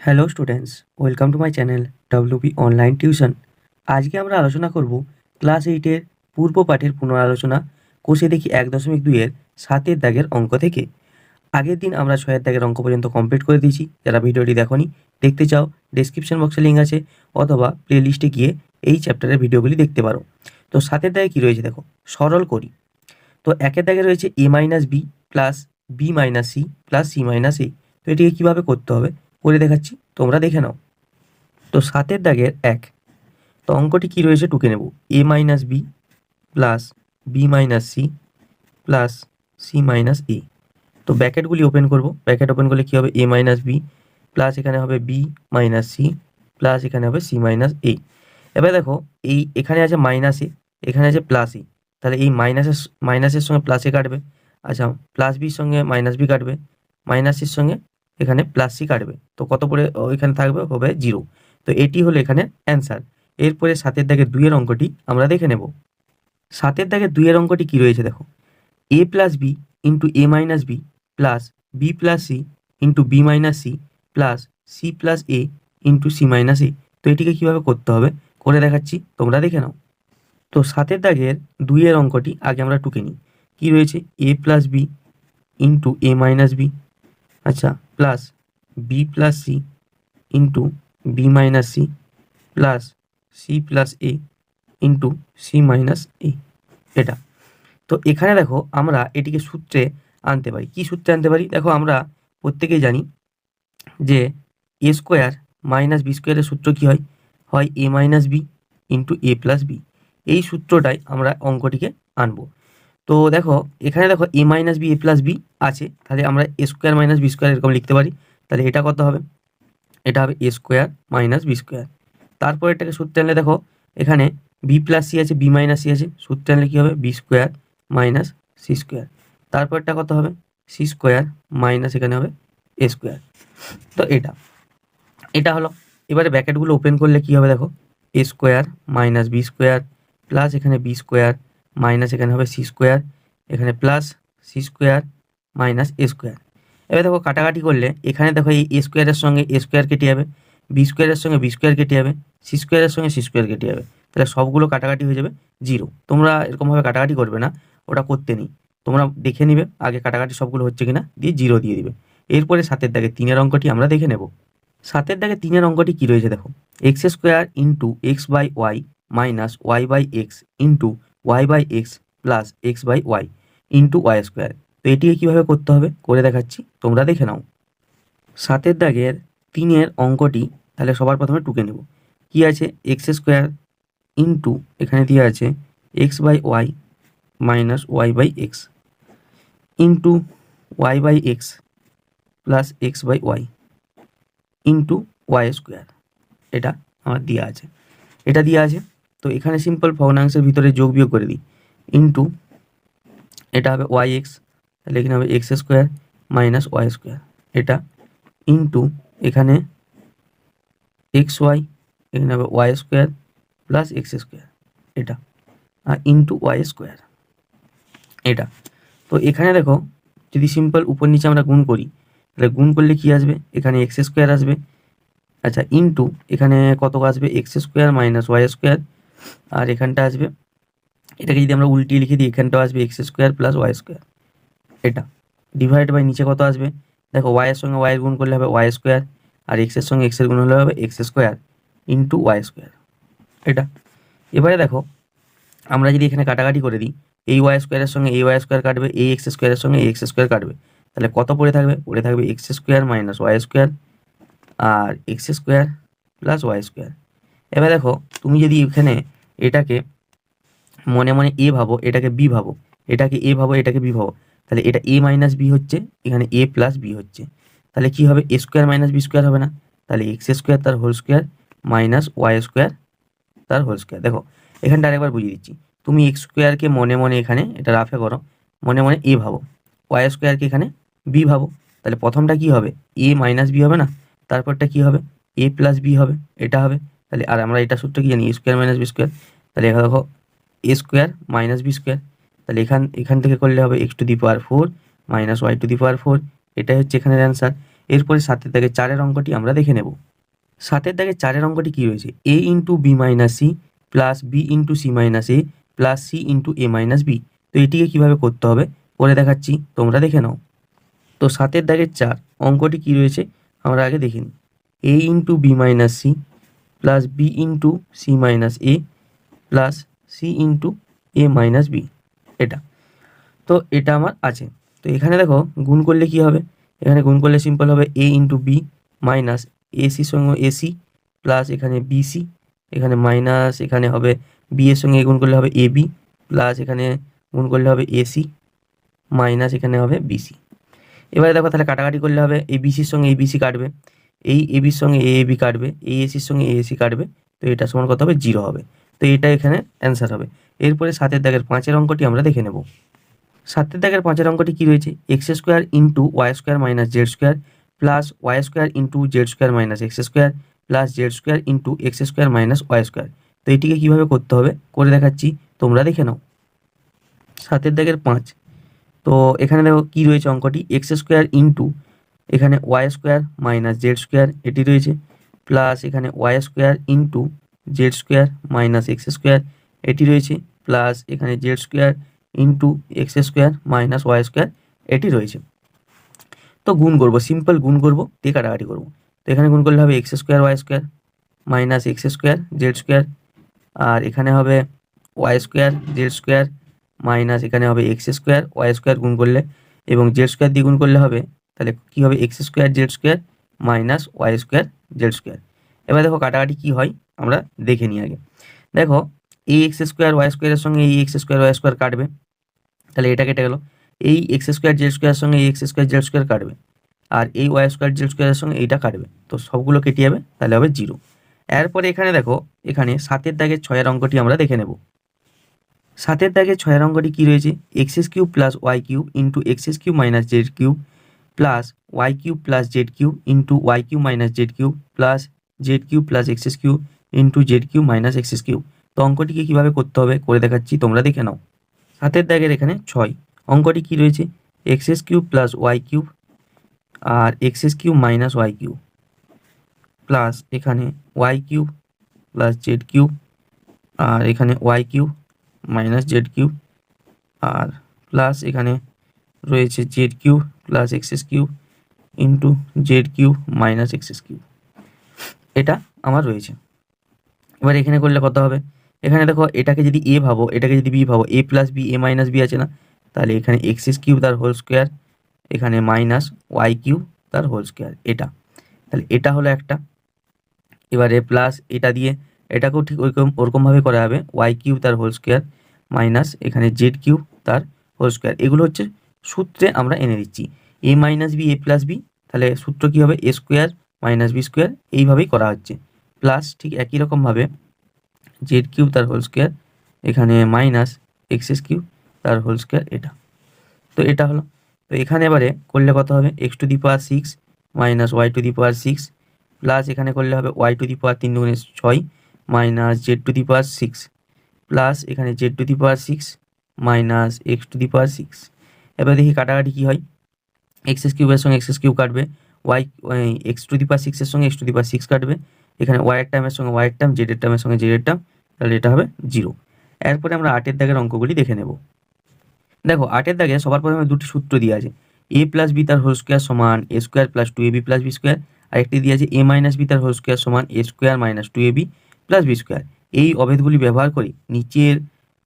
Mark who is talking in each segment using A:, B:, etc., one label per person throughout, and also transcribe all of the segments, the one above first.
A: Hello students, welcome to my channel WB online tuition. আজকে আমরা আলোচনা করব ক্লাস 8-এর পূর্ব পাঠের পুনরালোচনা কোষে দেখি 1.2-এর 7-এর দাগের অঙ্ক থেকে। আগের দিন আমরা 6-এর দাগের অঙ্ক পর্যন্ত কমপ্লিট করে দিয়েছি। যারা ভিডিওটি দেখোনি, দেখতে চাও, ডেসক্রিপশন বক্সে লিঙ্ক আছে, অথবা প্লেলিস্টে গিয়ে এই চ্যাপ্টারের ভিডিওগুলি দেখতে পারো। তো 7-এর দাগে কী রয়েছে দেখো, সরল করি। তো 1-এর দাগে রয়েছে a minus B plus B minus C plus C minus এ। তো এটিকে কীভাবে করতে হবে করে দেখাচ্ছি, তোমরা দেখে নাও। তো 7-এর দাগের 1, তো অঙ্কটি কী রয়েছে টুকে নেব। A minus B plus B minus C plus C minus এ। তো ব্র্যাকেটগুলি ওপেন করব। ব্র্যাকেট ওপেন করলে কী হবে, এ মাইনাস বি প্লাস এখানে হবে বি মাইনাস সি প্লাস এখানে হবে সি মাইনাস এ। এবার দেখো, এই এখানে আছে মাইনাস এ, এখানে আছে প্লাস এ, তাহলে এই মাইনাসের সঙ্গে প্লাস এ কাটবে। আচ্ছা, প্লাস বির সঙ্গে মাইনাস বি কাটবে, মাইনাসের সঙ্গে এখানে প্লাস সি কাটবে। তো কত পরে এখানে থাকবে, হবে 0। তো এটি হলো এখানে অ্যান্সার। এরপরে 7-এর দাগের 2-এর অঙ্কটি আমরা দেখে নেব। 7-এর দাগের 2-এর অঙ্কটি কী রয়েছে দেখো, a plus b into a minus B plus b plus c into b minus C plus c plus a into c minus এ। তো এটিকে কীভাবে করতে হবে করে দেখাচ্ছি, তোমরা দেখে নাও। তো 7-এর দাগের 2-এর অঙ্কটি আগে আমরা টুকে নিই। কী রয়েছে, a plus b into a minus b, আচ্ছা, plus b plus c into b minus C plus c plus a into c minus a. এটা তো এখানে দেখো, আমরা এটিকে সূত্রে আনতে পারি। কি সূত্রে আনতে পারি দেখো, আমরা প্রত্যেকেই জানি যে এ স্কোয়ার মাইনাস বি স্কোয়ারের সূত্র কী হয়, হয় এ minus B into a plus B. এই সূত্রটাই আমরা অঙ্কটিকে আনবো। তো দেখো, এখানে দেখো এ minus B A plus B আছে, তাহলে আমরা এ স্কোয়ার মাইনাস বি স্কোয়ার এরকম লিখতে পারি। তাহলে এটা কত হবে, এটা হবে a square minus b square. তারপর এটাকে সূত্রে আনলে দেখো, এখানে বি প্লাস সি আছে, বি মাইনাস সি আছে, সূত্রে আনলে কী হবে, B square minus C square. তারপরটা কত হবে, সি স্কোয়ার মাইনাস এখানে হবে এ স্কোয়ার। তো এটা হলো। এবারে ব্র্যাকেটগুলো ওপেন করলে কী হবে দেখো, a square minus b square plus এখানে বি স্কোয়ার মাইনাস এখানে হবে সি স্কোয়ার, এখানে plus c square minus a square. এবার দেখো কাটাকাটি করলে এখানে দেখো এই এ স্কোয়ারের সঙ্গে এ স্কোয়ার কেটে যাবে, বি স্কোয়ারের সঙ্গে বি স্কোয়ার কেটে যাবে, সি স্কোয়ারের সঙ্গে সি স্কোয়ার কেটে যাবে। তাহলে সবগুলো কাটাকাটি হয়ে যাবে 0। তোমরা এরকমভাবে কাটাকাটি করবে না, ওটা করতে নেই। তোমরা দেখে নিবে আগে কাটাকাটি সবগুলো হচ্ছে কিনা, দিয়ে 0 দিয়ে দিবে। এরপরে 7-এর দাগে 3-এর অঙ্কটি আমরা দেখে নেব। 7-এর দাগে 3-এর অঙ্কটি কী রয়েছে দেখো, x square into x by y minus y by x into y by x plus x by y into y square. তো এটিকে কীভাবে করতে হবে করে দেখাচ্ছি, তোমরা দেখে নাও। 7-এর দাগের 3-এর অঙ্কটি তাহলে সবার প্রথমে টুকে নেব। কি আছে, এক্স স্কোয়ার ইন্টু এখানে দিয়ে আছে x by y minus y by x into y by x plus x by y into y square. এটা আমার দেওয়া আছে, এটা দেওয়া আছে। তো এখানে সিম্পল ভগ্নাংশের ভিতরে যোগ বিয়োগ করে দিই। ইন্টু এটা হবে ওয়াই এক্স, তাহলে এখানে হবে x square minus y square. এটা ইন্টু এখানে এক্স ওয়াই, এখানে হবে y square plus x square. এটা আর ইন্টু ওয়াই স্কোয়ার। এটা তো এখানে দেখো, যদি সিম্পল উপর নিচে আমরা গুণ করি, তাহলে গুণ করলে কি আসবে, এখানে এক্স স্কোয়ার আসবে, আচ্ছা, ইন্টু এখানে কত আসবে, x square minus y square, আর এখানটা আসবে, এটাকে যদি আমরা উল্টিয়ে লিখে দিই, এখানটাও আসবে x square plus y square. এটা ডিভাইড বাই নিচে কত আসবে দেখো, ওয়াইয়ের সঙ্গে ওয়াইয়ের গুণ করলে হবে ওয়াই স্কোয়ার, আর এক্সের সঙ্গে এক্সের গুণ হলে হবে x square into y square. এটা এবারে দেখো, আমরা যদি এখানে কাটাকাটি করে দিই, এই ওয়াই স্কোয়ারের সঙ্গে এই ওয়াই স্কোয়ার কাটবে, এই এক্স স্কোয়ারের সঙ্গে এই এক্স স্কোয়ার কাটবে, তাহলে কত পড়ে থাকবে, পড়ে থাকবে x square minus y square আর x square plus y square. এবার দেখো, তুমি যদি এখানে এটাকে মনে মনে এ ভাবো, এটাকে বি ভাবো, এটাকে এ ভাবো, এটাকে বি ভাবো, তাহলে এটা এ মাইনাস বি হচ্ছে, এখানে এ প্লাস বি হচ্ছে। তাহলে কী হবে, a square minus b square হবে না, তাহলে এক্স স্কোয়ার তার whole square minus y square তার হোল স্কোয়ার। দেখো এখানটা আরেকবার বুঝিয়ে দিচ্ছি, তুমি এক্স স্কোয়ারকে মনে মনে এখানে এটা রাফে করো, মনে মনে এ ভাবো, ওয়াই স্কোয়ারকে এখানে বি ভাবো, তাহলে প্রথমটা কী হবে, এ মাইনাস বি হবে না, তারপরটা কী হবে, এ প্লাস বি হবে, এটা হবে। তাহলে আর আমরা এটা সূত্র কি জানি, a square minus b square. তাহলে এখানে দেখো a square minus b square, তাহলে এখান থেকে করলে হবে x to the power 4 minus y to the power 4। এটাই হচ্ছে এখানের অ্যান্সার। এরপরে 7 দাগের 4 অঙ্কটি আমরা দেখে নেব। 7 দাগের 4 অঙ্কটি কী রয়েছে, a into b minus C plus b into c minus a plus c into a minus b. তো এটিকে কীভাবে করতে হবে করে দেখাচ্ছি, তোমরা দেখে নাও। তো 7 দাগের 4 অঙ্কটি কী রয়েছে আমরা আগে দেখে নিই। a into b minus C plus b into c minus a plus c into a minus b, এটা তো এটা আমার আছে। তো এখানে দেখো গুণ করলে কি হবে, এখানে গুণ করলে সিম্পল হবে a ইন্টু বি মাইনাস এসির সঙ্গে এসি প্লাস এখানে বিসি, এখানে মাইনাস এখানে হবে বি এর সঙ্গে গুণ করলে হবে এ বি প্লাস এখানে গুণ করলে হবে এসি মাইনাস এখানে হবে বিসি। এবারে দেখো তাহলে কাটাকাটি করলে হবে এই বিসির সঙ্গে এই বিসি কাটবে, এই এ বির সঙ্গে এ বি কাটবে, এই এসির সঙ্গে এ এসি কাটবে, তো এটা সমান কত হবে 0 হবে। তো এটা এখানে অ্যান্সার হবে। এরপরে 7 দাগের 5 অঙ্কটি আমরা দেখে নেব। 7 দাগের 5 অঙ্কটি কী রয়েছে, x square into y square minus z square plus y square into z square minus x square plus z square into x square minus y square. তো এটিকে কীভাবে করতে হবে করে দেখাচ্ছি, তোমরা দেখে নাও। 7 দাগের 5, তো এখানে দেখো কী রয়েছে অঙ্কটি, এক্স স্কোয়ার ইন্টু এখানে y square minus z square এটি রয়েছে প্লাস এখানে y square into z square minus x square এটি রয়েছে প্লাস এখানে z square into x square minus y square এটি রয়েছে। তো গুণ করবো, সিম্পল গুণ করবো দিয়ে কাটাকাটি করবো। তো এখানে গুণ করলে হবে x square y square minus x square z square, আর এখানে হবে y square z square minus এখানে হবে এক্স স্কোয়ার ওয়াই স্কোয়ার গুণ করলে, এবং জেড স্কোয়ার দিয়ে গুণ করলে হবে তাহলে কী হবে x square z square minus y square z square. এবার দেখো কাটাকাটি কী হয় আমরা দেখে নিই আগে। দেখো এই এক্স স্কোয়ার ওয়াই স্কোয়ারের সঙ্গে এই এক্স স্কোয়ার ওয়াই স্কোয়ার কাটবে, তাহলে এটা কেটে গেল। এই এক্স স্কোয়ার জেড স্কোয়ারের সঙ্গে এই এক্স স্কোয়ার জেড স্কোয়ার কাটবে, আর এই ওয়াই স্কোয়ার জেড স্কোয়ারের সঙ্গে এইটা কাটবে, তো সবগুলো কেটে যাবে, তাহলে হবে 0। এরপরে এখানে দেখো এখানে 7 দাগের 6 অঙ্কটি আমরা দেখে নেব। 7 দাগের 6 অঙ্কটি কী রয়েছে, x S cube plus y cube into x S cube minus z cube plus y cube plus z cube into y cube minus z cube plus z cube plus x S cube into z cube minus x S cube. তো অঙ্কটিকে কীভাবে করতে হবে করে দেখাচ্ছি, তোমরা দেখে নাও। 7 দাগের এখানে 6 অঙ্কটি কী রয়েছে, x S cube plus y cube আর x S cube minus y cube plus এখানে y cube plus z cube আর এখানে y cube minus z cube আর প্লাস এখানে রয়েছে z cube plus x S cube into z cube minus x S cube, এটা আমার রয়েছে। এবার এখানে করলে কত হবে, এখানে দেখো এটাকে যদি এ ভাবো এটাকে যদি বি ভাবো, এ plus B A minus B আছে না, তাহলে এখানে এক্স এস কিউব তার হোল স্কোয়ার এখানে মাইনাস ওয়াই কিউব তার হোল স্কোয়ার, এটা তাহলে এটা হলো একটা। এবারে প্লাস এটা দিয়ে এটাকেও ঠিক ওরকমভাবে করা হবে, ওয়াই কিউব তার হোল স্কোয়ার মাইনাস এখানে জেড কিউব তার হোল স্কোয়ার। এগুলো হচ্ছে সূত্রে আমরা এনে দিচ্ছি, এ minus B A plus B, তাহলে সূত্র কী হবে a square minus b square, এইভাবেই করা হচ্ছে। প্লাস ঠিক একই রকমভাবে জেড কিউব তার হোল স্কোয়ার এখানে মাইনাস এক্স এস কিউব তার হোল স্কোয়ার, এটা তো এটা হলো। তো এখানে এবারে করলে কত হবে, x to the power 6 minus y to the power 6 plus এখানে করলে হবে ওয়াই টু দি পাওয়ার 3 দুগুণে 6 minus z to the power 6 plus এখানে z to the power 6 minus x to the power 6। এবার দেখি কাটাকাটি কী হয়, এক্স এস কিউবের সঙ্গে এক্স এস কিউব কাটবে, Y x to the power 6 এর সঙ্গে এক্স টু দি পাওয়ার 6 কাটবে, এখানে ওয়াইয়ের টার্মের সঙ্গে ওয়াইয়ের টার্ম জেডের টার্মের সঙ্গে জেডের টার্ম, তাহলে এটা হবে 0। এরপরে আমরা 8 দাগের অঙ্কগুলি দেখে নেব। দেখো 8 দাগে সবার প্রথমে দুটি সূত্র দিয়ে আছে, এ প্লাস বি তার হোল স্কোয়ার সমান a square plus 2ab plus b square, আরেকটি দিয়ে আছে এ মাইনাস বি তার হোল স্কোয়ার সমান a square minus 2ab plus b square. এই অভেদগুলি ব্যবহার করে নিচের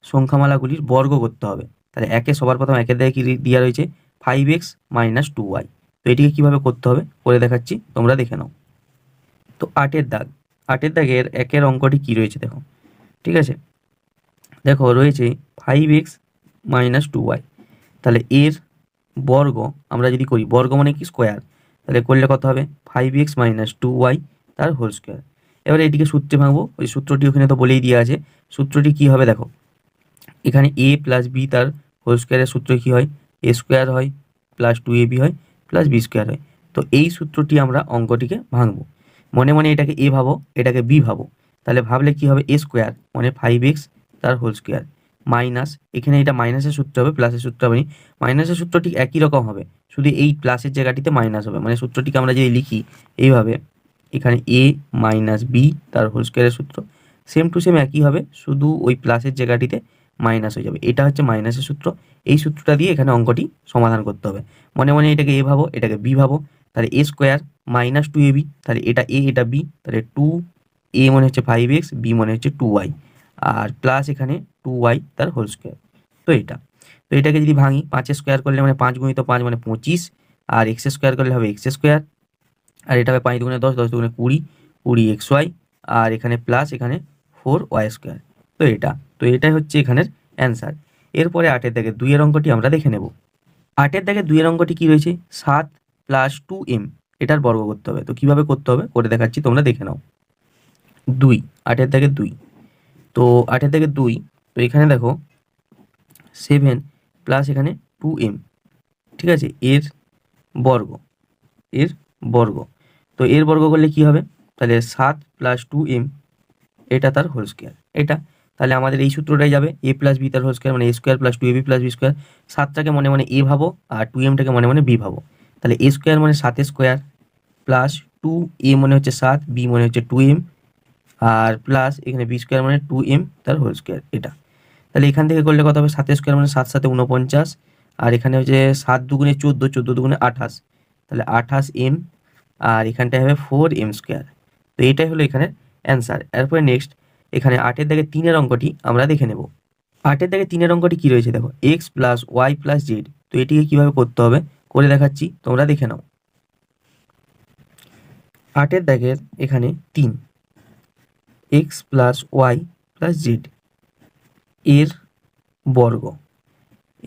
A: সংখ্যামালাগুলির বর্গ করতে হবে। তাহলে সবার প্রথম 1 দাগে কি দেওয়া রয়েছে 5x মাইনাস 2y। তো এটিকে কীভাবে করতে হবে করে দেখাচ্ছি, তোমরা দেখে নাও। তো 8 দাগের 1 অঙ্কটি কী রয়েছে দেখো, ঠিক আছে, দেখো রয়েছে 5x মাইনাস 2y, তাহলে এর বর্গ আমরা যদি করি, বর্গ মানে কি স্কোয়ার, তাহলে করলে কত হবে 5x মাইনাস 2y তার হোল স্কোয়ার। এবারে এটিকে সূত্রে ভাঙবো, ওই সূত্রটি ওখানে তো বলেই দেওয়া আছে। সূত্রটি কী হবে দেখো, এখানে এ প্লাস বি তার হোল স্কোয়ারের সূত্র কী হয়, এ স্কোয়ার হয় প্লাস 2ab হয় প্লাস বি স্কোয়ার হয়। তো এই সূত্রটি আমরা অঙ্কটিকে ভাঙবো, মনে মনে এটাকে এ ভাবো এটাকে বি ভাবো, তাহলে ভাবলে কী হবে এ স্কোয়ার মানে 5x তার হোল স্কোয়ার মাইনাস, এখানে এটা মাইনাসের সূত্র হবে, প্লাসের সূত্র হবে না। মাইনাসের সূত্র ঠিক একই রকম হবে, শুধু এই প্লাসের জায়গাটিতে মাইনাস হবে, মানে সূত্রটিকে আমরা যদি লিখি এইভাবে, এখানে এ মাইনাস বি তার হোল স্কোয়ারের সূত্র, সেম টু সেম একই হবে, শুধু ওই প্লাসের জায়গাটিতে মাইনাস হয়ে যাবে। এটা হচ্ছে মাইনাসের সূত্র। এই সূত্রটা দিয়ে এখানে অঙ্কটি সমাধান করতে হবে। মনে মনে এটাকে এ ভাবো, এটাকে বি ভাবো, তাহলে এ square minus two A B, তাহলে এটা এ এটা বি, তাহলে টু এ মনে হচ্ছে 5x, বি মনে হচ্ছে 2y, আর প্লাস এখানে 2y তার হোল স্কোয়ার। তো এটাকে যদি ভাঙি, 5 স্কোয়ার করলে মানে 5 গুণিত 5 মানে 25, আর এক্স স্কোয়ার করলে হবে এক্স স্কোয়ার, আর এটা হবে 5 দুগুণে 10, 10 দুগুণে 20, 20xy, আর এখানে প্লাস এখানে 4y স্কোয়ার। তো এটাই হচ্ছে এখানের অ্যান্সার। এরপরে 8-এর দাগের 2-এর অঙ্কটি আমরা দেখে নেব। 8-এর দাগের 2-এর অঙ্কটি কী রয়েছে, 7 প্লাস 2m, এটার বর্গ করতে হবে। তো কীভাবে করতে হবে করে দেখাচ্ছি, তোমরা দেখে নাও। 2, 8-এর দাগের 2, তো 8-এর দাগের 2, তো এখানে দেখো 7 প্লাস এখানে 2m, ঠিক আছে, এর বর্গ, এর বর্গ। তো এর বর্গ করলে কি হবে, তাহলে 7 প্লাস 2m, এটা তার হোল স্কোয়ার। এটা তাহলে আমাদের এই সূত্রটাই যাবে, এ প্লাস বি তার হোল স্কোয়ার, মানে a square plus 2ab plus b square. 7টাকে মনে মনে এ ভাবো, আর 2mটাকে মনে মনে বি ভাবো। তাহলে এ স্কোয়ার মানে 7 স্কোয়ার, প্লাস 2a মনে হচ্ছে 7, বি মনে হচ্ছে 2m, আর প্লাস এখানে বি স্কোয়ার মানে 2m তার হোল স্কোয়ার। এটা তাহলে এখান থেকে করলে কত হবে, 7 স্কোয়ার মানে 7 7 49, আর এখানে হচ্ছে 7 দুগুণে 14, 14 দুগুণে 28, তাহলে 28m, আর এখানটায় হবে 4m স্কোয়ার। তো এটাই হলো এখানে অ্যান্সার। এরপরে নেক্সট এখানে 8-এর দাগে 3-এর অঙ্কটি আমরা দেখে নেব। 8-এর দাগে 3-এর অঙ্কটি কী রয়েছে দেখো, x plus y plus z. তো এটিকে কীভাবে করতে হবে করে দেখাচ্ছি, তোমরা দেখে নাও। 8-এর দাগের এখানে 3, x plus y plus z, এর বর্গ,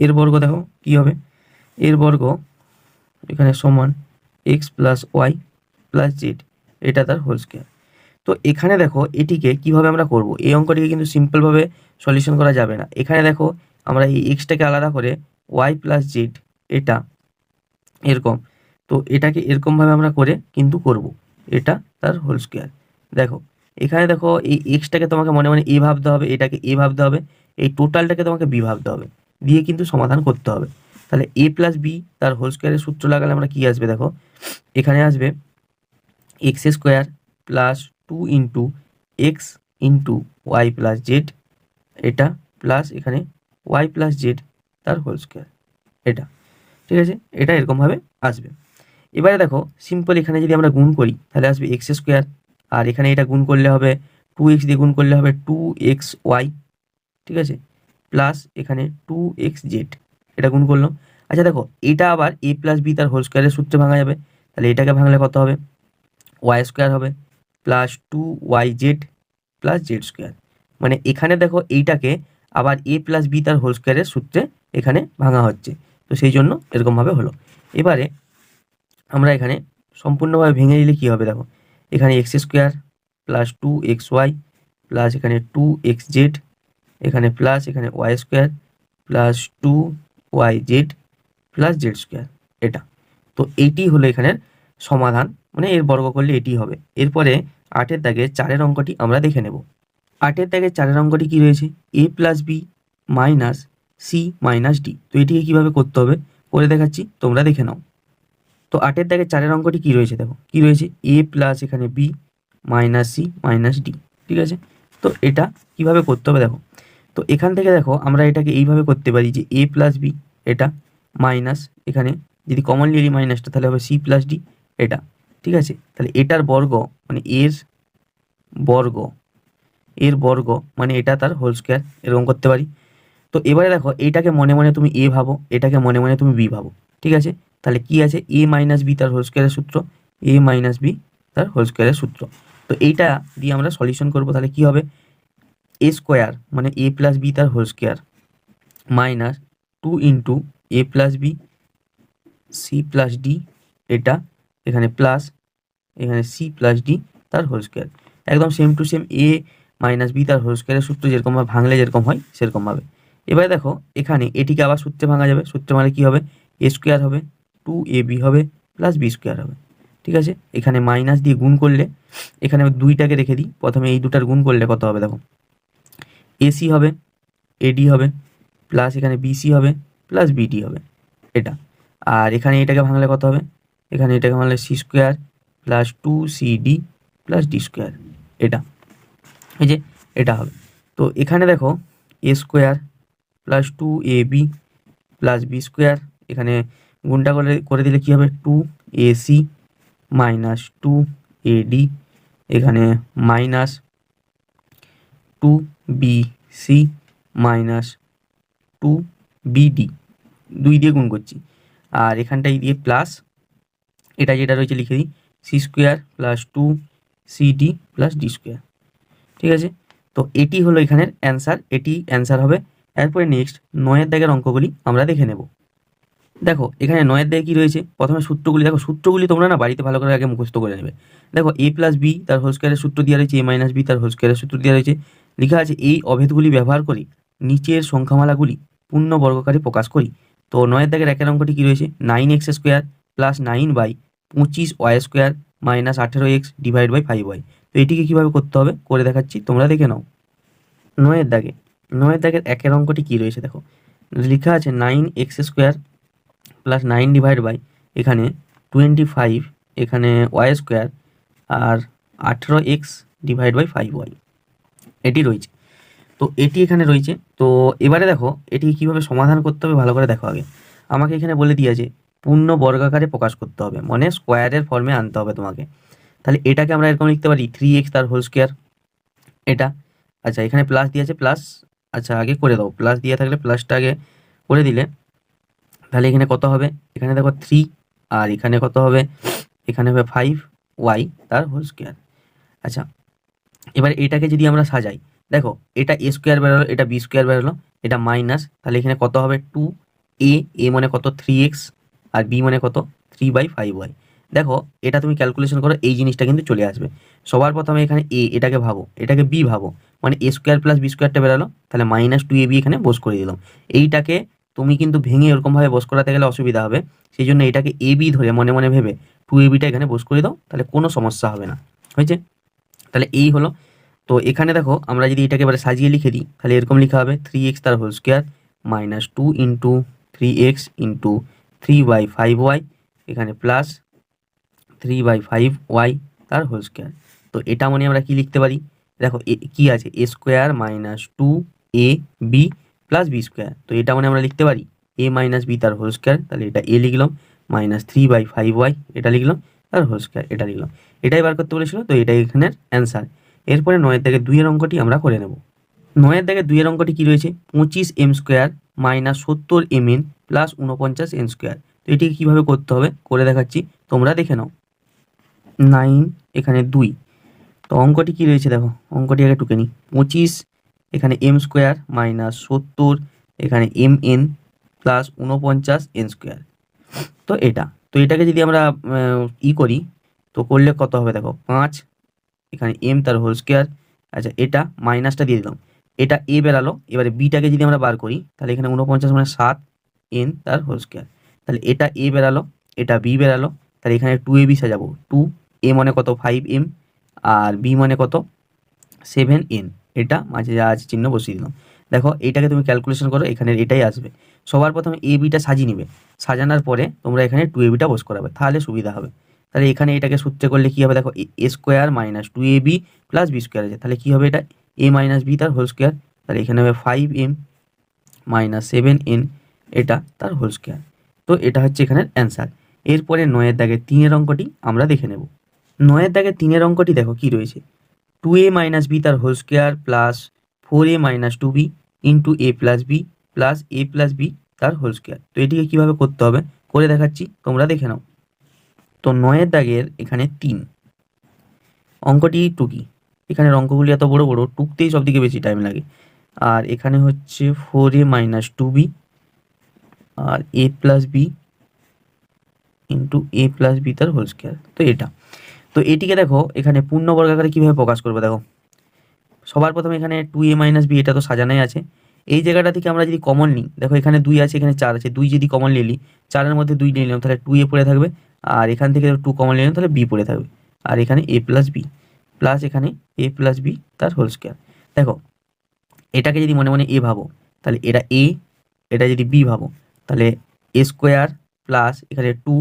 A: এর বর্গ দেখো কী হবে, এর বর্গ এখানে সমান x plus y plus z, এটা তার হোল স্কোয়ার। তো এখানে দেখো এটিকে কিভাবে আমরা করব, এই অঙ্কটিকে কিন্তু সিম্পলভাবে সলিউশন করা যাবে না। এখানে দেখো আমরা এই এক্সটাকে আলাদা করে ওয়াই প্লাস জেড, এটা এরকম, তো এটাকে এরকমভাবে আমরা করে কিন্তু করব, এটা তার হোল স্কোয়ার। দেখো এখানে দেখো এই এক্সটাকে তোমাকে মনে মনে এ ভাবতে হবে, এটাকে এ ভাবতে হবে, এই টোটালটাকে তোমাকে বি ভাবতে হবে, দিয়ে কিন্তু সমাধান করতে হবে। তাহলে এ প্লাস বি তার হোল স্কোয়ারের সূত্র লাগালে আমরা কী আসবে দেখো, এখানে আসবে x square plus 2 into x into y plus z, এটা প্লাস এখানে ওয়াই প্লাস জেড তার হোল স্কোয়ার। এটা ঠিক আছে, এটা এরকমভাবে আসবে। এবারে দেখো সিম্পল এখানে যদি আমরা গুণ করি তাহলে আসবে এক্স স্কোয়ার, আর এখানে এটা গুণ করলে হবে 2x দিয়ে গুণ করলে হবে 2xy, ঠিক আছে, প্লাস এখানে 2xz, এটা গুণ করলাম। আচ্ছা দেখো এটা আবার এ প্লাস বি তার হোল স্কোয়ারের সূত্রে ভাঙা যাবে, তাহলে এটাকে ভাঙলে কত হবে, ওয়াই স্কোয়ার হবে plus 2yz plus z square. মানে এখানে দেখো এইটাকে আবার এ প্লাস বি তার হোল স্কোয়ারের সূত্রে এখানে ভাঙা হচ্ছে, তো সেই জন্য এরকমভাবে হলো। এবারে আমরা এখানে সম্পূর্ণভাবে ভেঙে নিলে কী হবে দেখো, এখানে x square plus 2xy plus এখানে 2xz, এখানে প্লাস এখানে y square plus 2yz plus z square. এটা তো এইটি হলো এখানের সমাধান, মানে এর বর্গ করলে এটি হবে। এরপরে 8-এর দাগে 4-এর অঙ্কটি আমরা দেখে নেব। 8-এর দাগে 4-এর অঙ্কটি কী রয়েছে, a plus B minus c minus d. তো এটিকে কীভাবে করতে হবে করে দেখাচ্ছি, তোমরা দেখে নাও। তো 8-এর দাগে 4-এর অঙ্কটি কী রয়েছে দেখো, কী রয়েছে, এ প্লাস এখানে b minus c minus d, ঠিক আছে। তো এটা কিভাবে করতে হবে দেখো, তো এখান থেকে দেখো আমরা এটাকে এইভাবে করতে পারি যে এ প্লাস বি, এটা মাইনাস এখানে যদি কমনলি এলি মাইনাসটা তাহলে হবে সি প্লাস ডি, এটা ঠিক আছে। তাহলে এটার বর্গ মানে এর বর্গ, এর বর্গ মানে এটা তার হোল স্কোয়ার, এরকম করতে পারি। তো এবারে দেখো এইটাকে মনে মনে তুমি এ ভাবো, এটাকে মনে মনে তুমি বি ভাবো, ঠিক আছে। তাহলে কি আছে, এ মাইনাস বি তার হোল স্কোয়ারের সূত্র, এ মাইনাস বি তার হোল স্কোয়ারের সূত্র। তো এইটা দিয়ে আমরা সলিউশন করবো, তাহলে কি হবে, এ স্কোয়ার মানে এ প্লাস বি তার whole square minus 2 into a plus b c plus d, এটা এখানে প্লাস এখানে সি প্লাস ডি তার হোল স্কোয়ার। একদম same to same a minus b তার হোল স্কোয়ারের সূত্র যেরকমভাবে ভাঙলে যেরকম হয় সেরকমভাবে। এবারে দেখো এখানে এটিকে আবার সূত্রে ভাঙা যাবে, সূত্রে মানে কী হবে, এ স্কোয়ার হবে 2ab হবে প্লাস বি স্কোয়ার হবে, ঠিক আছে। এখানে মাইনাস দিয়ে গুণ করলে, এখানে দুইটাকে রেখে দিই, প্রথমে এই দুটার গুণ করলে কত হবে দেখো, এসি হবে এডি হবে, প্লাস এখানে বিসি হবে, প্লাস বিডি হবে এটা। আর এখানে এটাকে ভাঙলে কত হবে, এখানে এটাকে ভাঙলে c square plus 2CD plus d square এটা, এই যে এটা হবে। তো এখানে দেখো a square plus 2AB plus b square, এখানে গুণটা করে দিলে কী হবে, 2AC মাইনাস 2AD, এখানে মাইনাস 2BC মাইনাস 2BD, 2 দিয়ে গুণ করছি, আর এখানটাই দিয়ে প্লাস এটা যেটা রয়েছে লিখে দিই, c square plus 2CD plus d square, ঠিক আছে। তো এটি হলো এখানের অ্যান্সার, এটি অ্যান্সার হবে। এরপরে নেক্সট 9 দাগের অঙ্কগুলি আমরা দেখে নেব। দেখো এখানে 9 দাগে কী রয়েছে, প্রথমে সূত্রগুলি দেখো, সূত্রগুলি তোমরা না বাড়িতে ভালো করে আগে মুখস্থ করে নেবে। দেখো এ প্লাস বি তার হোল স্কোয়ারের সূত্র দেওয়া রয়েছে, এ মাইনাস বি তার হোল স্কোয়ারের সূত্র দেওয়া রয়েছে, লেখা আছে এই অভেদগুলি ব্যবহার করি নিচের সংখ্যামালাগুলি পূর্ণ বর্গকারে প্রকাশ করি। তো 9 দাগের একের অঙ্কটি কী রয়েছে, 9x square plus 9/25y square minus 18x divide by 5y। তো এটিকে কীভাবে করতে হবে করে দেখাচ্ছি, তোমরা দেখে নাও। 9 দাগে, 9 দাগের একের অঙ্কটি কী রয়েছে দেখো, লেখা আছে 9x square plus 9 divide by এখানে 25 এখানে ওয়াই স্কোয়ার আর 18x ডিভাইড বাই 5y এটি রয়েছে। তো এটি এখানে রয়েছে। তো এবারে দেখো এটি কীভাবে সমাধান করতে হবে ভালো করে দেখো। আগে আমাকে এখানে বলে দিয়েছে পূর্ণ বর্গাকারে প্রকাশ করতে হবে, মানে স্কোয়ারের ফর্মে আনতে হবে তোমাকে। তাহলে এটাকে আমরা এরকম লিখতে পারি 3x তার হোল স্কোয়ার এটা। আচ্ছা এখানে প্লাস দিয়েছে, প্লাস আচ্ছা আগে করে দাও, প্লাস দিয়ে থাকলে প্লাসটা আগে করে দিলে তাহলে এখানে কত হবে, এখানে দেখো 3 আর এখানে কত হবে, এখানে হবে 5y তার হোল স্কোয়ার। আচ্ছা এবার এটাকে যদি আমরা সাজাই, দেখো এটা এ স্কোয়ার বেরোলো, এটা বি স্কোয়ার বেরোলো, এটা মাইনাস, তাহলে এখানে কত হবে 2a, এ মানে কত 3x আর বি মানে কত 3/5y। দেখো এটা তুমি ক্যালকুলেশন করো, এই জিনিসটা কিন্তু চলে আসবে। সবার প্রথমে এখানে এ, এটাকে ভাবো, এটাকে বি ভাবো, মানে এ স্কোয়ার প্লাস বি স্কোয়ারটা বেরোলো, তাহলে মাইনাস 2ab এখানে বস করে দিলাম। এইটাকে তুমি কিন্তু ভেঙে এরকমভাবে বস করাতে গেলে অসুবিধা হবে, সেই জন্য এটাকে এ বি ধরে মনে মনে ভেবে 2abটা এখানে বস করে দাও, তাহলে কোনো সমস্যা হবে না, হয়েছে। তাহলে এই হলো। তো এখানে দেখো আমরা যদি এটাকে এবারে সাজিয়ে লিখে দিই, তাহলে এরকম লেখা হবে 3x তার whole square minus 2 into 3x into 3/5y এখানে প্লাস 3/5y তার হোল স্কোয়ার। তো এটা মানে আমরা কি লিখতে পারি, দেখো কি আছে a square minus 2ab plus b square. তো এটা মানে আমরা লিখতে পারি এ মাইনাস বি তার হোল স্কোয়ার, তাহলে এটা এ লিখলাম, মাইনাস 3/5y এটা লিখলাম তার হোল স্কোয়ার এটা লিখলাম। এটাই বার করতে বলেছিল, তো এটাই এখানের অ্যান্সার। এরপরে 9 দাগে 2 এর অঙ্কটি আমরা করে নেব। 9 দাগে 2 এর অঙ্কটি কী রয়েছে, 25m square minus 70mn plus 49n square. তো এটিকে কীভাবে করতে হবে করে দেখাচ্ছি, তোমরা দেখে নাও। 9 এখানে 2, তো অঙ্কটি কী রয়েছে দেখো, অঙ্কটি আগে টুকে নিই। 25 এখানে m স্কোয়ার মাইনাস 70 এখানে mn প্লাস 49n স্কোয়ার। তো এটা, তো এটাকে যদি আমরা করি, তো করলে কত হবে দেখো 5 এখানে m তার হোল স্কোয়ার। আচ্ছা এটা মাইনাসটা দিয়ে দিলাম, এটা এ বেরালো, এবারে বিটাকে যদি আমরা বার করি তাহলে এখানে 49 মানে 7n তার হোল স্কোয়ার। তাহলে এটা এ বেরালো, এটা বি বেরালো, তাহলে এখানে 2ab সাজাবো, 2a মানে কত 5m আর বি মানে কত 7n, এটা মাঝে যা আছে চিহ্ন বসিয়ে দিলাম। দেখো এইটাকে তুমি ক্যালকুলেশন করো, এখানে এটাই আসবে। সবার প্রথমে এ বিটা সাজিয়ে নিবে, সাজানোর পরে তোমরা এখানে 2abটা বস করাবে, তাহলে সুবিধা হবে। তাহলে এখানে এটাকে সূত্রে করলে কী হবে দেখো, a square minus 2ab plus b square আছে, তাহলে কী হবে এটা এ মাইনাস বি তার হোল স্কোয়ার, তাহলে এখানে হবে 5m মাইনাস 7n এটা তার হোল স্কোয়ার। তো এটা হচ্ছে এখানের অ্যান্সার। এরপরে 9 দাগের 3 এর অঙ্কটি আমরা দেখে নেব। 9 দাগের 3 এর অঙ্কটি দেখো কী রয়েছে, 2a মাইনাস বি তার whole square plus 4a minus 2b into a plus b plus a plus b তার হোল স্কোয়ার। তো এটিকে কীভাবে করতে হবে করে দেখাচ্ছি, তোমরা দেখে নাও। তো 9 দাগের এখানে 3 অঙ্কটি টুকি, এখানের অঙ্কগুলি এত বড় বড়, টুকতেই সব থেকে বেশি টাইম লাগে। আর এখানে হচ্ছে 4a মাইনাস 2b আর a plus b into a plus b তার হোল স্কোয়ার। তো এটা, তো এটিকে দেখো এখানে পূর্ণ বর্গাকারে কীভাবে প্রকাশ করবে দেখো। সবার প্রথমে এখানে 2a মাইনাস বি এটা তো সাজানোই আছে, এই জায়গাটা থেকে আমরা যদি কমন নিই, দেখো এখানে 2 আছে এখানে 4 আছে, 2 যদি কমন নিলি 4-এর মধ্যে 2 নিয়ে নিলাম, তাহলে 2a পড়ে থাকবে, আর এখান থেকে 2 কমন নিলাম তাহলে বি পড়ে থাকবে, আর এখানে a প্লাস বি প্লাস এখানে a প্লাস বি তার হোল স্কোয়ার। দেখো এটাকে যদি মনে মনে এ ভাবো, তাহলে এটা এ, এটা যদি বি ভাবো তাহলে এ স্কোয়ার প্লাস এখানে 2,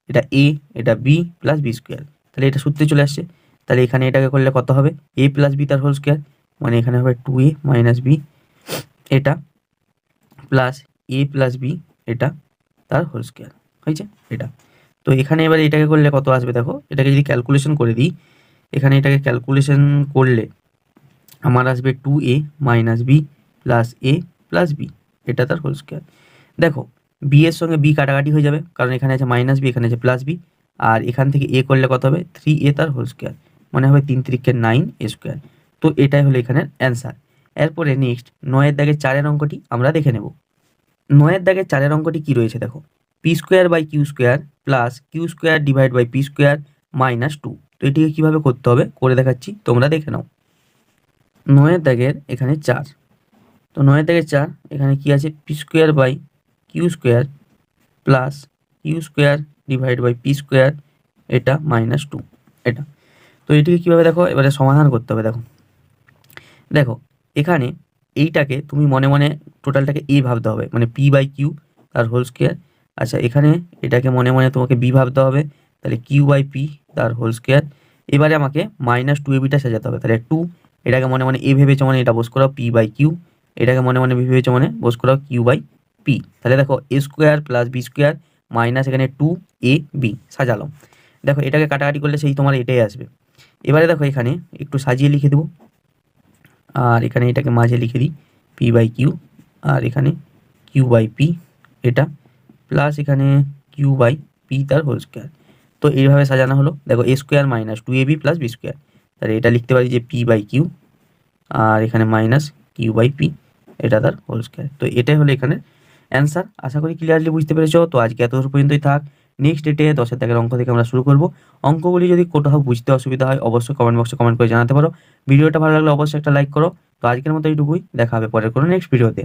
A: এটা এ, এটা বি প্লাস বি স্কোয়ার, তাহলে এটা সূত্রে চলে আসছে। তাহলে এখানে এটাকে করলে কত হবে, এ প্লাস বি তার হোল স্কোয়ার, মানে এখানে হবে 2a মাইনাস বি এটা প্লাস এ প্লাস বি এটা তার হোল স্কোয়ার হয়েছে এটা। তো এখানে এবার এটাকে করলে কত আসবে দেখো, এটাকে যদি ক্যালকুলেশন করে দিই, এখানে এটাকে ক্যালকুলেশন করলে আমার আসবে 2a মাইনাস বি প্লাস এ প্লাস বি এটা তার হোল স্কোয়ার। দেখো বি এর সঙ্গে বি কাটাকাটি হয়ে যাবে, কারণ এখানে আছে মাইনাস বি, এখানে আছে প্লাস বি, আর এখান থেকে এ করলে কত হবে 3a তার হোল স্কোয়ার, মানে হবে 3 3 9 এ স্কোয়ার। তো এটাই হলো এখানের অ্যান্সার। এরপরে নেক্সট 9-এর দাগের 4-এর অঙ্কটি আমরা দেখে নেব। 9-এর দাগের 4-এর অঙ্কটি কী রয়েছে দেখো, p square by q square plus q square divide by p square minus 2। তো এটিকে কীভাবে করতে হবে করে দেখাচ্ছি, তোমরা দেখে নাও। 9-এর দাগের এখানে 4, তো 9-এর দাগের 4 এখানে কি আছে, p square by q square plus q square divide by p square এটা মাইনাস 2 এটা। তো এটিকে কীভাবে দেখো এবারে সমাধান করতে হবে। দেখো দেখো এখানে এইটাকে তুমি মনে মনে টোটালটাকে এ ভাবতে হবে, মানে পি বাই কিউ তার হোল স্কোয়ার। আচ্ছা এখানে এটাকে মনে মনে তোমাকে বি ভাবতে হবে, তাহলে কিউ বাই পি তার হোল স্কোয়ার। এবারে আমাকে মাইনাস 2ab সাজাতে হবে, তাহলে 2, এটাকে মনে মনে এ ভেবেছো মানে এটা বস করাও পি বাই কিউ, এটাকে মনে মনে বি ভেবেছো মানে বস করাও কিউ বাই পি। তাহলে দেখো a square plus b square minus এখানে 2ab সাজালাম। দেখো এটাকে কাটাকাটি করলে সেই তোমার এটাই আসবে। এবারে দেখো এখানে একটু সাজিয়ে লিখে দেবো, আর এখানে এটাকে মাঝে লিখে দিই পি বাই কিউ, আর এখানে কিউ বাই পি এটা প্লাস এখানে কিউ বাই পি তার হোল স্কোয়ার। তো এইভাবে সাজানো হলো। দেখো a square minus 2ab plus b square, তাহলে এটা লিখতে পারি যে পি বাই কিউ, আর এখানে মাইনাস কিউ বাই পি এটা তার হোল স্কোয়ার। তো এটাই হলো এখানে অ্যান্সার। আশা করি ক্লিয়ারলি বুঝতে পেরেছো। তো আজকে এত পর্যন্তই থাক। নেক্সট ডেটে 10-এর দাগের অঙ্ক থেকে আমরা শুরু করব। অঙ্কগুলি যদি কোথাও বুঝতে অসুবিধা হয় অবশ্যই কমেন্ট বক্সে কমেন্ট করে জানাতে পারো। ভিডিওটা ভালো লাগলে অবশ্যই একটা লাইক করো। তো আজকের মতো এইটুকুই, দেখা হবে পরের কোনো নেক্সট ভিডিওতে।